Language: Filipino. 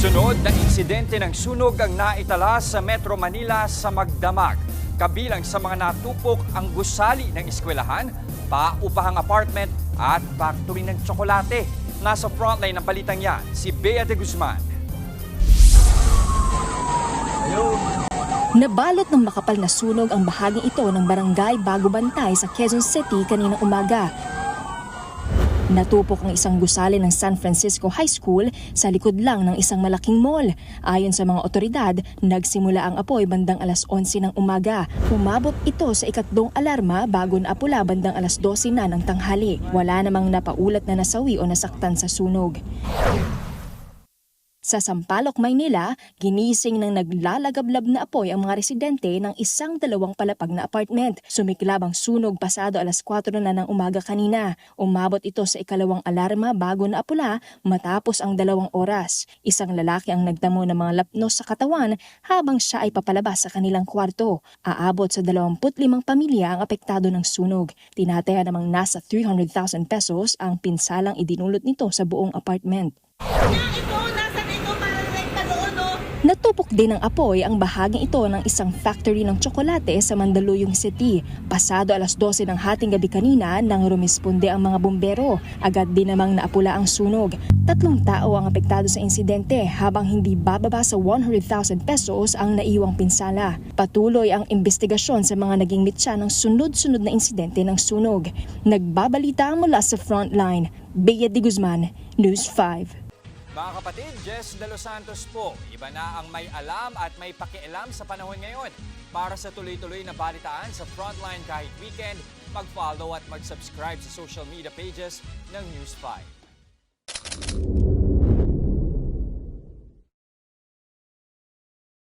Sunod na insidente ng sunog ang naitala sa Metro Manila sa Magdamag. Kabilang sa mga natupok ang gusali ng eskwelahan, paupahang apartment at factory ng tsokolate. Nasa frontline ng balitang yan, si Bea de Guzman. Nabalot ng makapal na sunog ang bahaging ito ng barangay Bago Bantay sa Quezon City kaninang umaga. Natupok ang isang gusali ng San Francisco High School sa likod lang ng isang malaking mall. Ayon sa mga otoridad, nagsimula ang apoy bandang alas 11 ng umaga. Umabot ito sa ikatlong alarma bago naapula bandang alas 12 na ng tanghali. Wala namang napaulat na nasawi o nasaktan sa sunog. Sa Sampaloc, Maynila, ginising ng naglalagablab na apoy ang mga residente ng isang dalawang palapag na apartment. Sumiklab ang sunog pasado alas 4 na ng umaga kanina. Umabot ito sa ikalawang alarma bago naapula matapos ang 2 oras. Isang lalaki ang nagdamo ng mga lapnos sa katawan habang siya ay papalabas sa kanilang kwarto. Aabot sa 25 pamilya ang apektado ng sunog. Tinataya namang nasa 300,000 pesos ang pinsalang idinulot nito sa buong apartment. Natupok din ng apoy ang bahaging ito ng isang factory ng tsokolate sa Mandaluyong City. Pasado alas 12 ng hating gabi kanina nang rumisponde ang mga bumbero. Agad din namang naapula ang sunog. 3 tao ang apektado sa insidente habang hindi bababa sa 100,000 pesos ang naiwang pinsala. Patuloy ang investigasyon sa mga naging mitsa ng sunod-sunod na insidente ng sunog. Nagbabalita mula sa Frontline, Bea de Guzman, News 5. Mga kapatid, Jess De Los Santos po. Iba na ang may alam at may pakialam sa panahon ngayon. Para sa tuloy-tuloy na balitaan sa Frontline kahit weekend, mag-follow at mag-subscribe sa social media pages ng News 5.